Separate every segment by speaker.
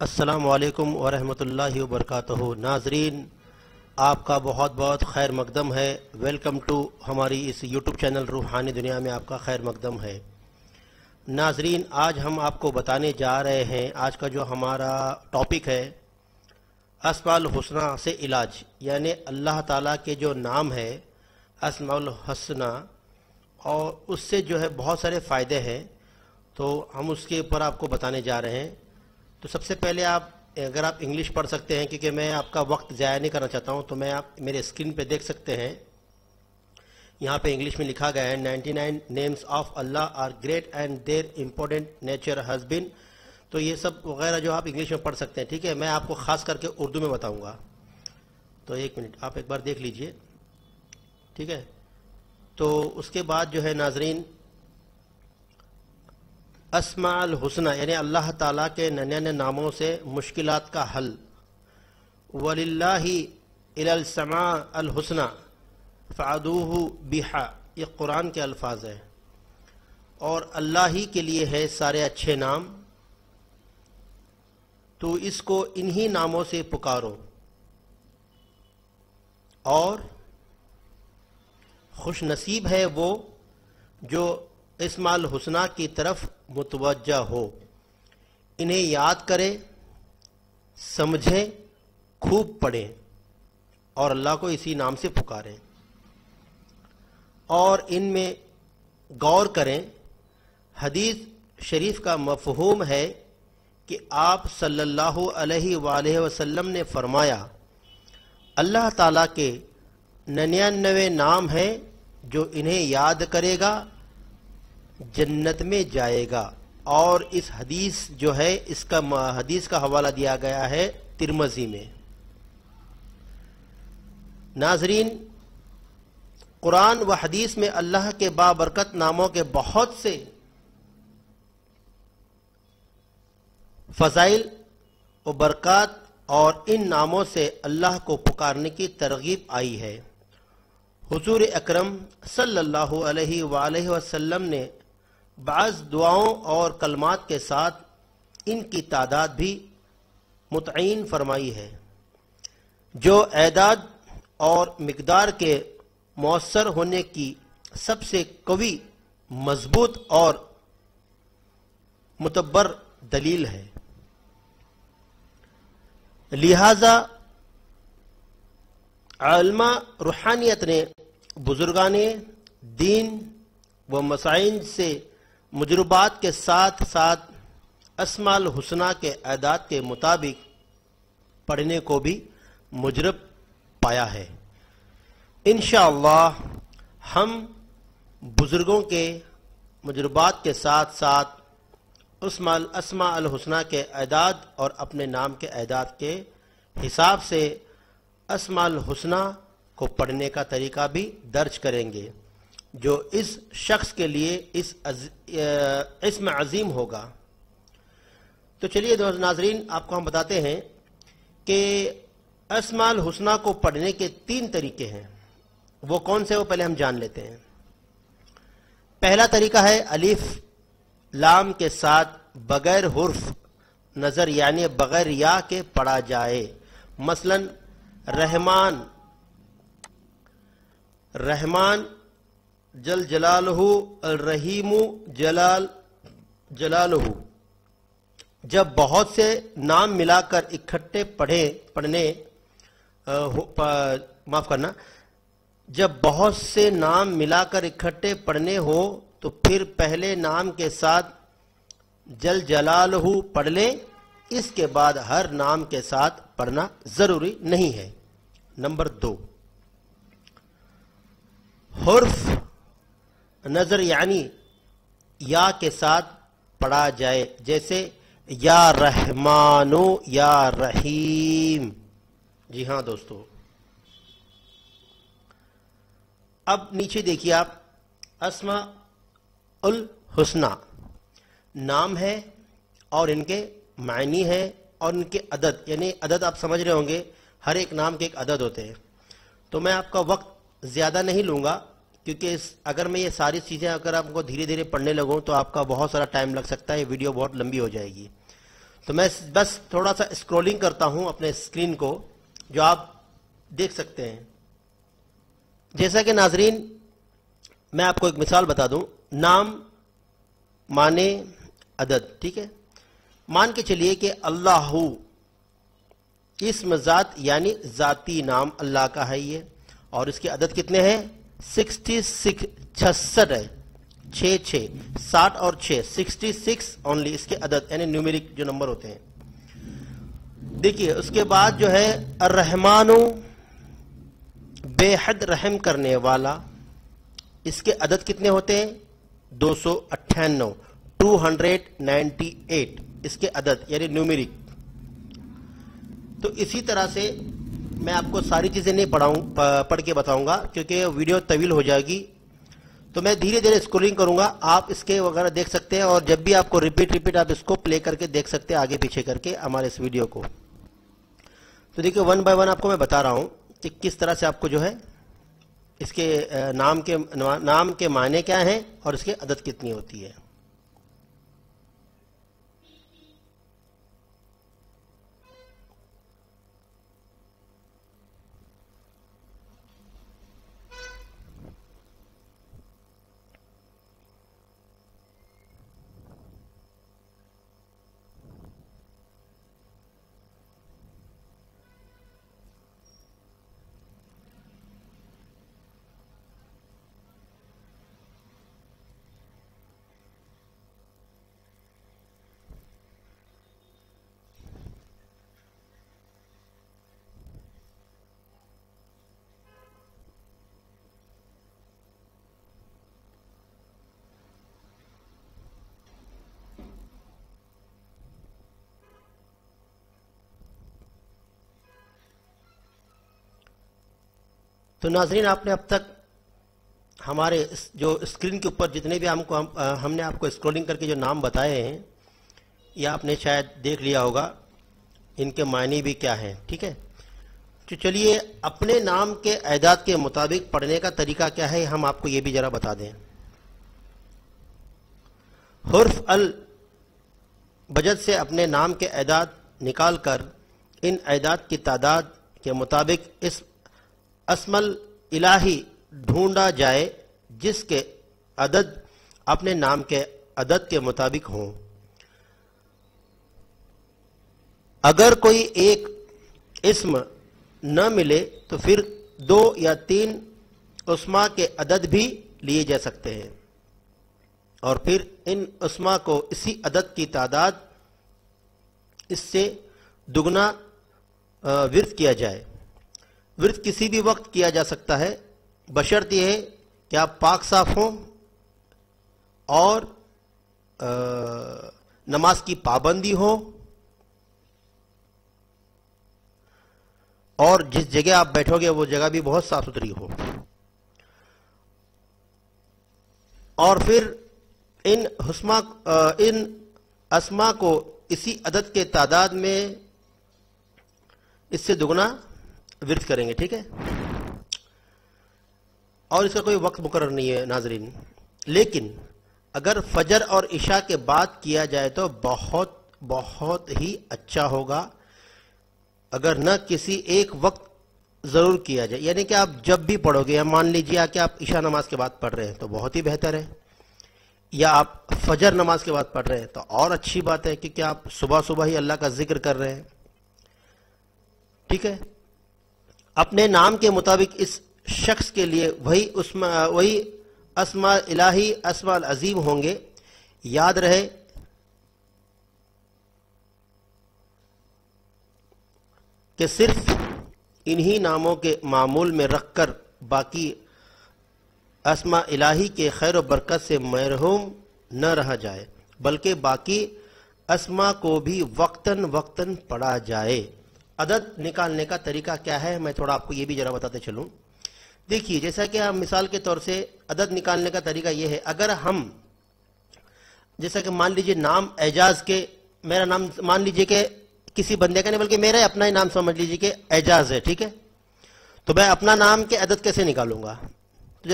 Speaker 1: السلام علیکم ورحمۃ اللہ وبرکاتہ۔ ناظرین، آپ کا بہت بہت خیر مقدم ہے۔ ویلکم ٹو ہماری اس یوٹیوب چینل روحانی دنیا میں آپ کا خیر مقدم ہے۔ ناظرین، آج ہم آپ کو بتانے جا رہے ہیں، آج کا جو ہمارا ٹاپک ہے اسماء الحسنی سے علاج، یعنی اللہ تعالیٰ کے جو نام ہے اسماء الحسنی، اور اس سے جو ہے بہت سارے فائدے ہیں، تو ہم اس کے اوپر آپ کو بتانے جا رہے ہیں۔ تو سب سے پہلے اگر آپ انگلش پڑھ سکتے ہیں، کیونکہ میں آپ کا وقت ضائع نہیں کرنا چاہتا ہوں، تو آپ میرے اسکرین پہ دیکھ سکتے ہیں، یہاں پہ انگلش میں لکھا گیا ہے 99 names of Allah are great and their important nature has been. تو یہ سب وغیرہ جو آپ انگلش میں پڑھ سکتے ہیں، ٹھیک ہے، میں آپ کو خاص کر کے اردو میں بتاؤں گا، تو ایک منٹ آپ ایک بار دیکھ لیجئے، ٹھیک ہے۔ تو اس کے بعد جو ہے ناظرین، اسماء الحسنی یعنی اللہ تعالیٰ کے 99 ناموں سے مشکلات کا حل۔ وَلِلَّهِ إِلَى الْأَسْمَاءِ الْحُسْنَى فَادْعُوهُ بِهَا، یہ قرآن کے الفاظ ہیں، اور اللہ ہی کے لیے ہے سارے اچھے نام، تو اس کو انہی ناموں سے پکارو اور خوش نصیب ہے وہ جو اسماء الحسنی کی طرف متوجہ ہو، انہیں یاد کرے، سمجھیں، خوب پڑھیں اور اللہ کو اسی نام سے پکاریں اور ان میں غور کریں۔ حدیث شریف کا مفہوم ہے کہ آپ صلی اللہ علیہ وآلہ وسلم نے فرمایا، اللہ تعالیٰ کے 99 نام ہیں، جو انہیں یاد کرے گا جنت میں جائے گا، اور اس حدیث جو ہے حدیث کا حوالہ دیا گیا ہے ترمذی میں۔ ناظرین، قرآن و حدیث میں اللہ کے بابرکت ناموں کے بہت سے فضائل و برکات اور ان ناموں سے اللہ کو پکارنے کی ترغیب آئی ہے۔ حضور اکرم صلی اللہ علیہ وآلہ وسلم نے بعض دعاؤں اور کلمات کے ساتھ ان کی تعداد بھی متعین فرمائی ہے، جو اعداد اور مقدار کے مؤثر ہونے کی سب سے قوی، مضبوط اور معتبر دلیل ہے۔ لہذا علماء روحانیت نے بزرگان دین و مسائل سے مجربات کے ساتھ ساتھ اسماء الحسنی کے اعداد کے مطابق پڑھنے کو بھی مجرب پایا ہے۔ انشاءاللہ ہم بزرگوں کے مجربات کے ساتھ ساتھ اسماء الحسنی کے اعداد اور اپنے نام کے اعداد کے حساب سے اسماء الحسنی کو پڑھنے کا طریقہ بھی درج کریں گے، جو اس شخص کے لیے اسم عظیم ہوگا۔ تو چلیے ناظرین، آپ کو ہم بتاتے ہیں کہ اسماء الحسنی کو پڑھنے کے 3 طریقے ہیں۔ وہ کون سے، وہ پہلے ہم جان لیتے ہیں۔ پہلا طریقہ ہے الف لام کے ساتھ بغیر حرف نظر، یعنی بغیر یا کے پڑھا جائے۔ مثلا رحمان جل جلالہ، الرحیم جلال جلالہ۔ جب بہت سے نام ملا کر اکٹھے جب بہت سے نام ملا کر اکٹھے پڑھنے ہو تو پھر پہلے نام کے ساتھ جل جلالہ پڑھ لیں، اس کے بعد ہر نام کے ساتھ پڑھنا ضروری نہیں ہے۔ نمبر 2، حرف نظر یعنی یا کے ساتھ پڑھا جائے، جیسے یا رحمانو یا رحیم۔ جی ہاں دوستو، اب نیچے دیکھیے آپ، اسماء الحسنی نام ہے اور ان کے معنی ہے اور ان کے عدد، یعنی عدد آپ سمجھ رہے ہوں گے، ہر ایک نام کے ایک عدد ہوتے ہیں۔ تو میں آپ کا وقت زیادہ نہیں لوں گا، کیونکہ اگر میں یہ ساری چیزیں اگر آپ کو دھیرے دھیرے پڑھنے لگوں تو آپ کا بہت سارا ٹائم لگ سکتا ہے، ویڈیو بہت لمبی ہو جائے گی۔ تو میں بس تھوڑا سا اسکرولنگ کرتا ہوں اپنے اسکرین کو، جو آپ دیکھ سکتے ہیں. جیسا کہ ناظرین میں آپ کو ایک مثال بتا دوں. نام مانے عدد، ٹھیک ہے. مان کے چلیے کہ اللہ اسم ذات یعنی ذاتی نام اللہ کا ہے یہ، اور اس کے عدد کتنے ہیں؟ 66 ہے. 60 اور 6 66 اونلی اس کے عدد، یعنی نیومیرک جو نمبر ہوتے ہیں. دیکھیے اس کے بعد جو ہے الرحمن، بے حد رحم کرنے والا، اس کے عدد کتنے ہوتے ہیں؟ 298 298 اس کے عدد، یعنی نیومیرک. تو اسی طرح سے میں آپ کو ساری چیزیں نہیں پڑھ کے بتاؤں گا کیونکہ ویڈیو طویل ہو جائے گی. تو میں دھیرے دھیرے اسکرولنگ کروں گا، آپ اس کے وغیرہ دیکھ سکتے ہیں، اور جب بھی آپ کو ریپیٹ آپ اس کو پلے کر کے دیکھ سکتے ہیں آگے پیچھے کر کے ہمارے اس ویڈیو کو. تو دیکھیں 1 بائی 1 آپ کو میں بتا رہا ہوں کہ کس طرح سے آپ کو جو ہے اس کے نام کے معنی کیا ہیں اور اس کے عدد کتنی ہوتی ہے. تو ناظرین آپ نے اب تک ہمارے جو اسکرین کے اوپر جتنے بھی ہم نے آپ کو اسکرولنگ کر کے جو نام بتائے ہیں، یہ آپ نے شاید دیکھ لیا ہوگا ان کے معنی بھی کیا ہیں. ٹھیک ہے، تو چلیے اپنے نام کے اعداد کے مطابق پڑھنے کا طریقہ کیا ہے ہم آپ کو یہ بھی ذرا بتا دیں. حرف البجد سے اپنے نام کے اعداد نکال کر ان اعداد کی تعداد کے مطابق اس اسم الہی ڈھونڈا جائے جس کے عدد اپنے نام کے عدد کے مطابق ہوں. اگر کوئی ایک اسم نہ ملے تو پھر 2 یا 3 اسماء کے عدد بھی لیے جا سکتے ہیں، اور پھر ان اسماء کو اسی عدد کی تعداد اس سے دگنا ورد کیا جائے. ورد کسی بھی وقت کیا جا سکتا ہے، بشرط یہ ہے کہ آپ پاک صاف ہوں اور نماز کی پابندی ہو، اور جس جگہ آپ بیٹھو گے وہ جگہ بھی بہت صاف ستھری ہو. اور پھر ان اسماء کو اسی عدد کے تعداد میں اس سے دگنا ورد کریں گے. ٹھیک ہے، اور اس کا کوئی وقت مقرر نہیں ہے ناظرین، لیکن اگر فجر اور عشاء کے بعد کیا جائے تو بہت بہت ہی اچھا ہوگا. اگر نہ کسی ایک وقت ضرور کیا جائے، یعنی کہ آپ جب بھی پڑھو گے، یا مان لیجیے کہ آپ عشاء نماز کے بعد پڑھ رہے ہیں تو بہت ہی بہتر ہے، یا آپ فجر نماز کے بعد پڑھ رہے ہیں تو اور اچھی بات ہے کیونکہ آپ صبح صبح ہی اللہ کا ذکر کر رہے ہیں. ٹھیک ہے، اپنے نام کے مطابق اس شخص کے لیے وہی اسماء الہی اسماء العظیم ہوں گے. یاد رہے کہ صرف انہی ناموں کے معمول میں رکھ کر باقی اسماء الہی کے خیر و برکت سے محروم نہ رہا جائے، بلکہ باقی اسماء کو بھی وقتاً وقتاً پڑھا جائے. عدد نکالنے کا طریقہ کیا ہے میں تھوڑا آپ کو یہ بھی ذرا بتاتے چلوں. دیکھیے جیسا کہ ہم مثال کے طور سے عدد نکالنے کا طریقہ یہ ہے، اگر ہم جیسا کہ مان لیجئے نام اعجاز کے، میرا نام مان لیجئے کہ کسی بندے کا نہیں بلکہ میرا اپنا ہی نام سمجھ لیجئے کہ اعجاز ہے. ٹھیک ہے، تو میں اپنا نام کے عدد کیسے نکالوں گا؟ تو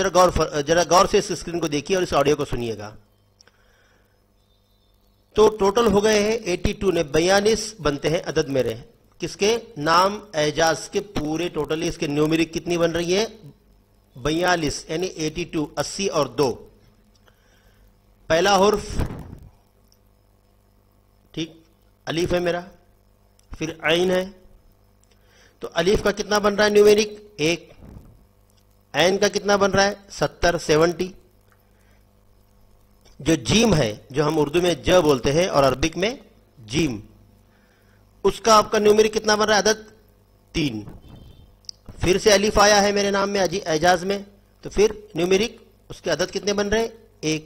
Speaker 1: ذرا غور سے اس اسکرین کو دیکھیے اور اس آڈیو کو سنیے گا. تو ٹوٹل ہو گئے ہیں 82 نے 42 بنتے ہیں عدد میرے. کس کے؟ نام اعجاز کے پورے ٹوٹلی اس کے نیومرک کتنی بن رہی ہے؟ 42 یعنی 82 80 اور 2. پہلا حرف ٹھیک الف ہے میرا، پھر عین ہے، تو الف کا کتنا بن رہا ہے نیومرک؟ 1. عین کا کتنا بن رہا ہے؟ 70 70. جو جیم ہے، جو ہم اردو میں ج بولتے ہیں اور عربک میں جیم، اس کا آپ کا نیومرک کتنا بن رہا ہے؟ عدد 3. پھر سے الف آیا ہے میرے نام میں اعجاز میں، تو پھر نیومرک اس کے عدد کتنے بن رہے؟ 1.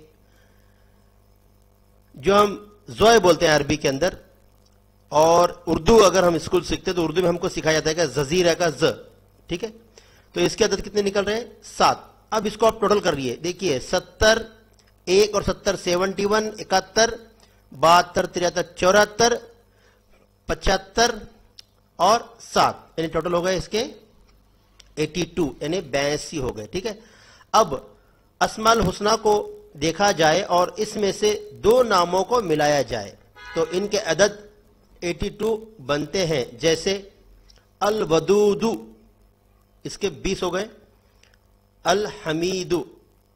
Speaker 1: جو ہم زوئے بولتے ہیں عربی کے اندر، اور اردو اگر ہم اسکول سیکھتے تو اردو میں ہم کو سکھایا جاتا ہے کہ ززیرہ کا ز، ٹھیک ہے؟ تو اس کے عدد کتنے نکل رہے ہیں؟ 7. اب اس کو آپ ٹوٹل کر لیے، دیکھیے 70 1 اور 70 71 71 72 73 74 75 اور 7 یعنی ٹوٹل ہو گئے اس کے 82 یعنی 82 ہو گئے. ٹھیک ہے، اب اسماء الحسنہ کو دیکھا جائے اور اس میں سے 2 ناموں کو ملایا جائے تو ان کے عدد 82 بنتے ہیں. جیسے الودود اس کے 20 ہو گئے، الحمید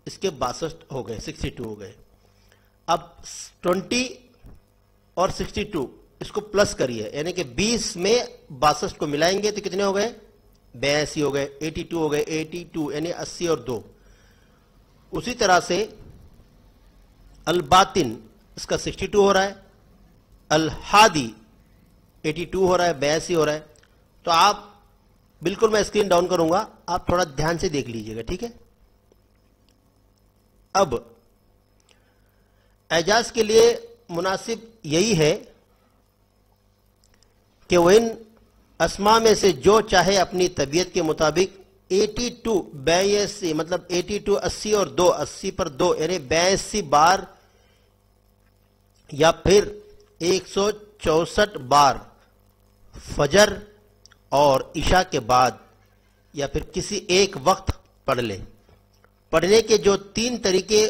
Speaker 1: اس کے 62 ہو گئے، 62 ہو گئے. اب 20 اور 62 اس کو پلس کریے، یعنی کہ 20 میں 62 کو ملائیں گے تو کتنے ہو گئے؟ 82 ہو گئے، 82 ہو گئے، 82 یعنی 80 اور 2. اسی طرح سے الباطن اس کا 62 ہو رہا ہے، الحادی 82 ہو رہا ہے، 82 ہو رہا ہے. تو آپ بالکل میں اسکرین ڈاؤن کروں گا، آپ تھوڑا دھیان سے دیکھ لیجئے گا. ٹھیک ہے، اب اعجاز کے لیے مناسب یہی ہے کہ وہ ان اسماء میں سے جو چاہے اپنی طبیعت کے مطابق 82 82 مطلب 82 80 اور 2 80 پر 2 یعنی 82 بار یا پھر 164 بار فجر اور عشاء کے بعد یا پھر کسی ایک وقت پڑھ لے. پڑھنے کے جو 3 طریقے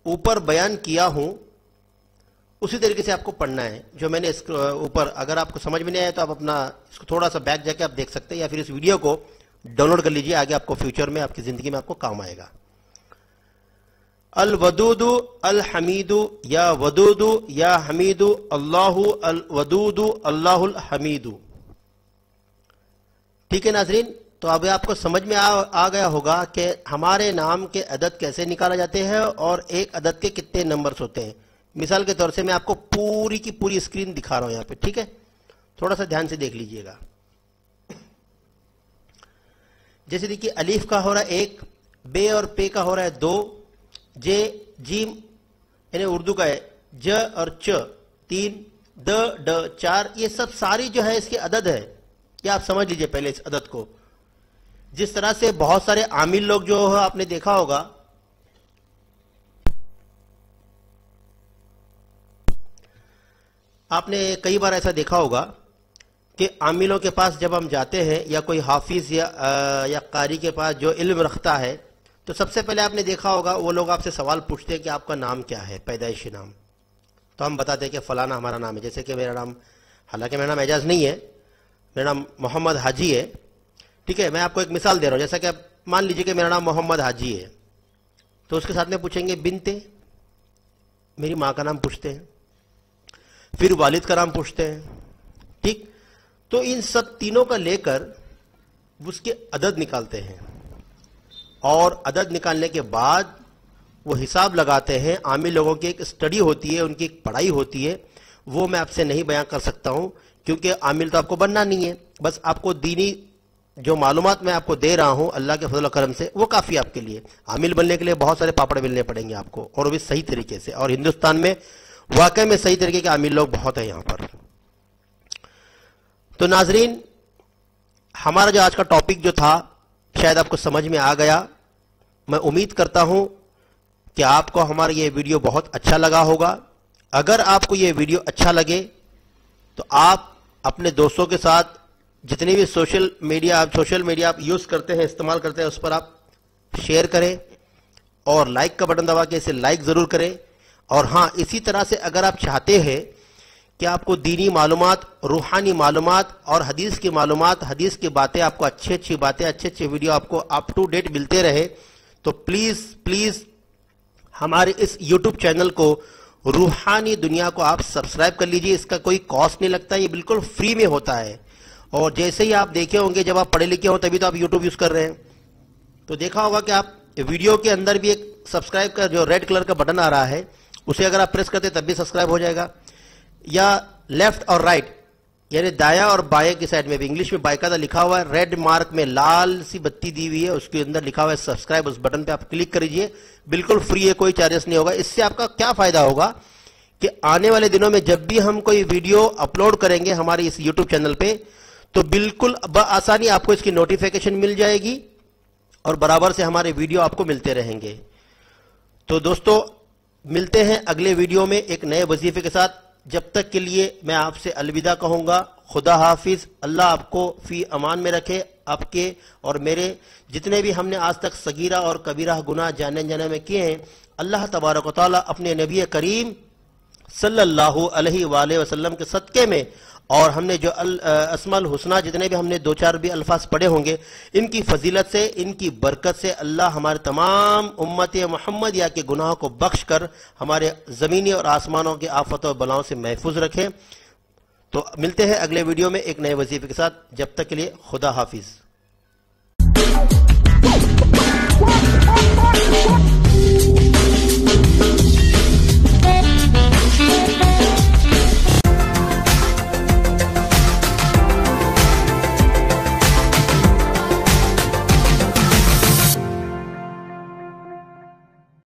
Speaker 1: اوپر بیان کیا ہوں اسی طریقے سے آپ کو پڑھنا ہے. جو میں نے اس اوپر، اگر آپ کو سمجھ میں نہیں آیا تو آپ اپنا اس کو تھوڑا سا بیک جا کے آپ دیکھ سکتے ہیں، یا پھر اس ویڈیو کو ڈاؤن لوڈ کر لیجئے، آگے آپ کو فیوچر میں آپ کی زندگی میں آپ کو کام آئے گا. الودود الحمید یا ودود یا حمید اللہ الودود اللہ الحمید. ٹھیک ہے ناظرین، تو اب آپ کو سمجھ میں آ گیا ہوگا کہ ہمارے نام کے عدد کیسے نکالا جاتے ہیں اور ایک عدد کے کتنے نمبرز ہوتے ہیں. مثال کے طور سے میں آپ کو پوری کی پوری اسکرین دکھا رہا ہوں یہاں پہ. ٹھیک ہے، تھوڑا سا دھیان سے دیکھ لیجئے گا. جیسے دیکھیے الف کا ہو رہا ہے 1، بے اور پے کا ہو رہا ہے 2، جے جیم یعنی اردو کا ہے ج اور چ 3، د ڈ 4. یہ سب ساری جو ہے اس کے عدد ہے. یہ آپ سمجھ لیجئے پہلے اس عدد کو. جس طرح سے بہت سارے عامل لوگ جو آپ نے دیکھا ہوگا، آپ نے کئی بار ایسا دیکھا ہوگا کہ عاملوں کے پاس جب ہم جاتے ہیں یا کوئی حافظ یا قاری کے پاس جو علم رکھتا ہے، تو سب سے پہلے آپ نے دیکھا ہوگا وہ لوگ آپ سے سوال پوچھتے ہیں کہ آپ کا نام کیا ہے، پیدائشی نام. تو ہم بتاتے ہیں کہ فلانا ہمارا نام ہے. جیسے کہ میرا نام، حالانکہ میرا نام اعجاز نہیں ہے، میرا نام محمد حاجی ہے. ٹھیک ہے، میں آپ کو ایک مثال دے رہا ہوں. جیسا کہ آپ مان لیجئے کہ میرا نام محمد حاجی ہے، تو اس کے ساتھ میں پوچھیں گے بنتے، میری ماں کا نام پوچھتے ہیں، پھر والد کا نام پوچھتے ہیں. ٹھیک، تو ان سب تینوں کا لے کر اس کے عدد نکالتے ہیں، اور عدد نکالنے کے بعد وہ حساب لگاتے ہیں. عامل لوگوں کی ایک اسٹڈی ہوتی ہے، ان کی ایک پڑھائی ہوتی ہے، وہ میں آپ سے نہیں بیان کر سکتا ہوں کیونکہ عامل تو آپ کو بننا نہیں ہے. بس آپ کو دینی جو معلومات میں آپ کو دے رہا ہوں اللہ کے فضل و کرم سے، وہ کافی آپ کے لیے. عامل بننے کے لیے بہت سارے پاپڑ ملنے پڑیں گے آپ کو، اور وہ بھی صحیح طریقے سے. اور ہندوستان میں واقعی میں صحیح طریقے کے عامل لوگ بہت ہیں یہاں پر. تو ناظرین، ہمارا جو آج کا ٹاپک جو تھا شاید آپ کو سمجھ میں آ گیا. میں امید کرتا ہوں کہ آپ کو ہمارا یہ ویڈیو بہت اچھا لگا ہوگا. اگر آپ کو یہ ویڈیو اچھا لگے تو آپ اپنے دوستوں کے ساتھ جتنے بھی سوشل میڈیا آپ یوز کرتے ہیں، استعمال کرتے ہیں، اس پر آپ شیئر کریں اور لائک کا بٹن دبا کے اسے لائک ضرور کریں. اور ہاں اسی طرح سے اگر آپ چاہتے ہیں کہ آپ کو دینی معلومات، روحانی معلومات اور حدیث کی معلومات، حدیث کی باتیں آپ کو اچھی باتیں، اچھے ویڈیو آپ کو اپ ٹو ڈیٹ ملتے رہے، تو پلیز ہمارے اس یوٹیوب چینل کو روحانی دنیا کو آپ سبسکرائب کر لیجئے. اس کا کوئی کاسٹ نہیں لگتا، یہ بالکل فری میں ہوتا ہے. اور جیسے ہی آپ دیکھے ہوں گے، جب آپ پڑھے لکھے ہوں تبھی تو آپ یوٹیوب یوز کر رہے ہیں، تو دیکھا ہوگا کہ آپ ویڈیو کے اندر بھی ایک سبسکرائب کا جو ریڈ کلر کا بٹن آ رہا ہے، اسے اگر آپ پریس کرتے تب بھی سبسکرائب ہو جائے گا. یا لیفٹ اور رائٹ یعنی دایاں اور بائیں کی سائڈ میں بھی انگلش میں باقاعدہ لکھا ہوا ہے، ریڈ مارک میں لال سی بتی دی ہوئی ہے، اس کے اندر لکھا ہوا ہے سبسکرائب. اس بٹن پہ آپ کلک کریجئے، بالکل فری ہے، کوئی چارجز نہیں ہوگا. اس سے آپ کا کیا فائدہ ہوگا کہ آنے والے دنوں میں جب بھی ہم کوئی ویڈیو اپلوڈ کریں گے ہماری اس یوٹیوب چینل پہ، تو بالکل بآسانی آپ کو اس کی نوٹیفیکیشن مل جائے گی اور برابر سے ہمارے ویڈیو آپ کو ملتے رہیں گے. تو دوستو ملتے ہیں اگلے ویڈیو میں ایک نئے وظیفے کے ساتھ. جب تک کے لیے میں آپ سے الوداع کہوں گا. خدا حافظ. اللہ آپ کو فی امان میں رکھے. آپ کے اور میرے جتنے بھی ہم نے آج تک صغیرہ اور کبیرہ گناہ جانے میں کیے ہیں، اللہ تبارک و تعالیٰ اپنے نبی کریم صلی اللہ علیہ وآلہ وسلم کے صدقے میں، اور ہم نے جو اسماء الحسنہ جتنے بھی ہم نے دو چار بھی الفاظ پڑھے ہوں گے، ان کی فضیلت سے، ان کی برکت سے اللہ ہمارے تمام امت محمدیہ کے گناہوں کو بخش کر ہمارے زمینی اور آسمانوں کے آفت و بلاؤں سے محفوظ رکھے. تو ملتے ہیں اگلے ویڈیو میں ایک نئے وظیفے کے ساتھ. جب تک کے لیے خدا حافظ.